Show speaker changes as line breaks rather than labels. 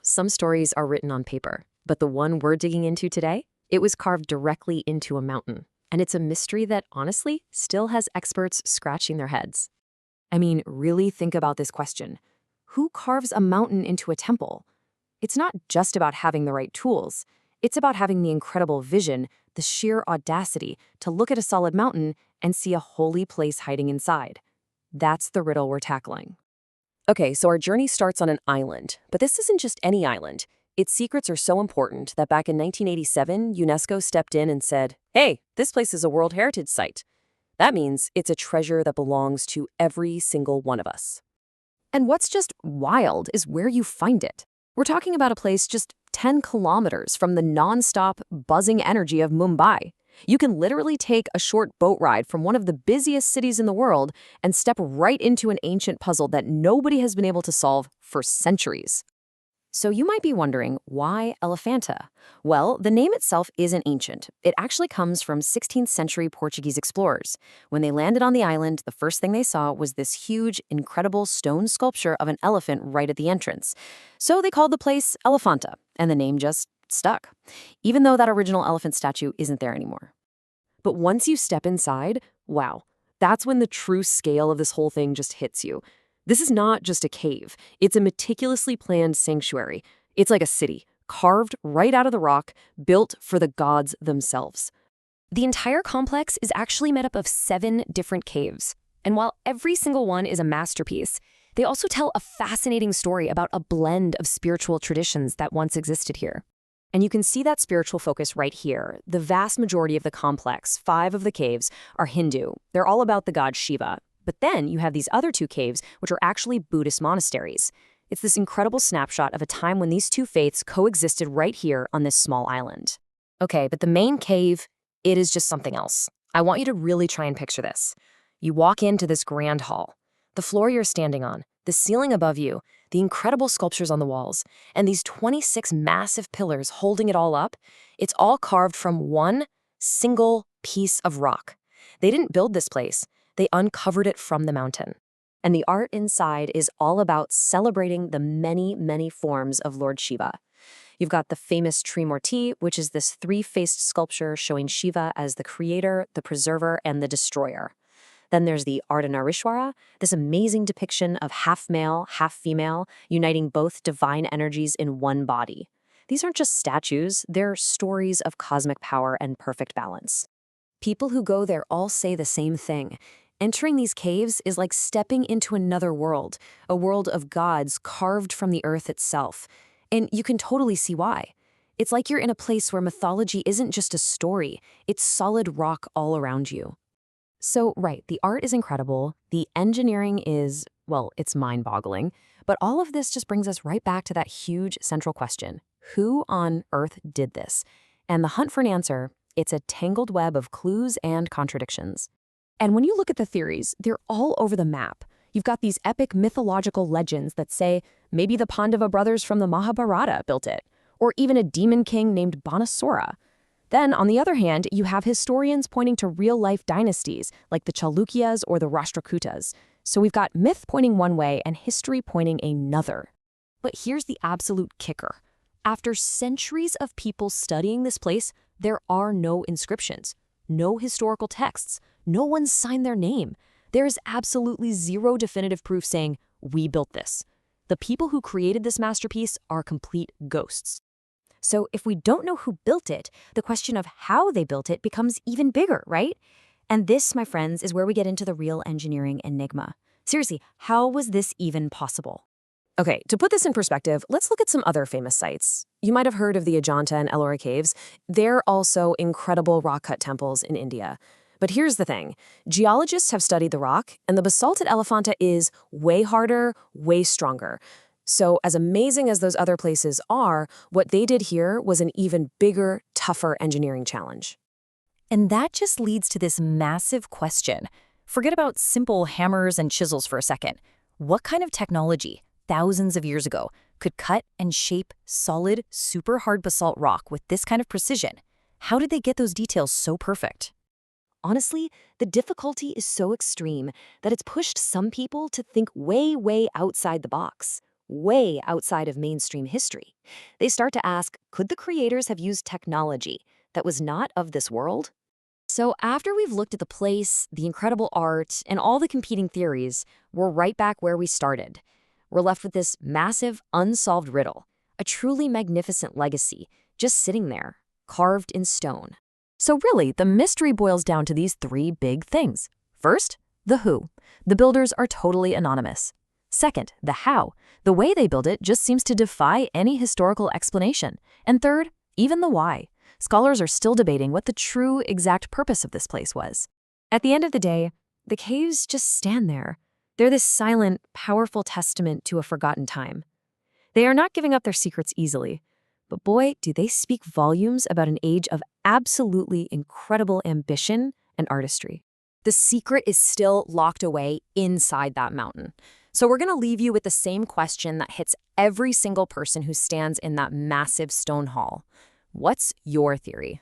Some stories are written on paper, but the one we're digging into today, it was carved directly into a mountain. And it's a mystery that, honestly, still has experts scratching their heads. I mean, really think about this question. Who carves a mountain into a temple? It's not just about having the right tools. It's about having the incredible vision, the sheer audacity to look at a solid mountain and see a holy place hiding inside. That's the riddle we're tackling. Okay, so our journey starts on an island, but this isn't just any island. Its secrets are so important that back in 1987, UNESCO stepped in and said, hey, this place is a World Heritage Site. That means it's a treasure that belongs to every single one of us. And what's just wild is where you find it. We're talking about a place just 10 kilometers from the non-stop, buzzing energy of Mumbai. You can literally take a short boat ride from one of the busiest cities in the world and step right into an ancient puzzle that nobody has been able to solve for centuries. So you might be wondering, why Elephanta? Well, the name itself isn't ancient. It actually comes from 16th century Portuguese explorers. When they landed on the island, the first thing they saw was this huge, incredible stone sculpture of an elephant right at the entrance. So they called the place Elephanta, and the name just stuck, even though that original elephant statue isn't there anymore. But once you step inside, wow, that's when the true scale of this whole thing just hits you. This is not just a cave. It's a meticulously planned sanctuary. It's like a city, carved right out of the rock, built for the gods themselves. The entire complex is actually made up of 7 different caves. And while every single one is a masterpiece, they also tell a fascinating story about a blend of spiritual traditions that once existed here. And you can see that spiritual focus right here. The vast majority of the complex, 5 of the caves, are Hindu. They're all about the god Shiva. But then you have these other 2 caves, which are actually Buddhist monasteries. It's this incredible snapshot of a time when these 2 faiths coexisted right here on this small island. Okay, but the main cave, it is just something else. I want you to really try and picture this. You walk into this grand hall. The floor you're standing on, the ceiling above you, the incredible sculptures on the walls, and these 26 massive pillars holding it all up, it's all carved from one single piece of rock. They didn't build this place. They uncovered it from the mountain. And the art inside is all about celebrating the many, many forms of Lord Shiva. You've got the famous Trimurti, which is this 3-faced sculpture showing Shiva as the creator, the preserver, and the destroyer. Then there's the Ardhanarishwara, this amazing depiction of half male, half female, uniting both divine energies in one body. These aren't just statues, they're stories of cosmic power and perfect balance. People who go there all say the same thing. Entering these caves is like stepping into another world, a world of gods carved from the earth itself. And you can totally see why. It's like you're in a place where mythology isn't just a story, it's solid rock all around you. So, right, the art is incredible, the engineering is, well, it's mind-boggling, but all of this just brings us right back to that huge central question. Who on earth did this? And the hunt for an answer, it's a tangled web of clues and contradictions. And when you look at the theories, they're all over the map. You've got these epic mythological legends that say maybe the Pandava brothers from the Mahabharata built it, or even a demon king named Banasura. Then, on the other hand, you have historians pointing to real-life dynasties like the Chalukyas or the Rashtrakutas. So we've got myth pointing one way and history pointing another. But here's the absolute kicker. After centuries of people studying this place, there are no inscriptions, no historical texts, no one's signed their name. There is absolutely zero definitive proof saying, we built this. The people who created this masterpiece are complete ghosts. So if we don't know who built it, the question of how they built it becomes even bigger, right? And this, my friends, is where we get into the real engineering enigma. Seriously, how was this even possible? Okay, to put this in perspective, let's look at some other famous sites. You might have heard of the Ajanta and Ellora caves. They're also incredible rock-cut temples in India. But here's the thing. Geologists have studied the rock, and the basalt at Elephanta is way harder, way stronger. So as amazing as those other places are, what they did here was an even bigger, tougher engineering challenge. And that just leads to this massive question. Forget about simple hammers and chisels for a second. What kind of technology, thousands of years ago, could cut and shape solid, super hard basalt rock with this kind of precision? How did they get those details so perfect? Honestly, the difficulty is so extreme that it's pushed some people to think way, way outside the box. way outside of mainstream history. They start to ask, could the creators have used technology that was not of this world? So after we've looked at the place, the incredible art, and all the competing theories, we're right back where we started. We're left with this massive, unsolved riddle, a truly magnificent legacy, just sitting there, carved in stone. So really, the mystery boils down to these three big things. First, the who. The builders are totally anonymous. Second, the how. The way they build it just seems to defy any historical explanation. And third, even the why. Scholars are still debating what the true exact purpose of this place was. At the end of the day, the caves just stand there. They're this silent, powerful testament to a forgotten time. They are not giving up their secrets easily, but boy, do they speak volumes about an age of absolutely incredible ambition and artistry. The secret is still locked away inside that mountain. So we're going to leave you with the same question that hits every single person who stands in that massive stone hall. What's your theory?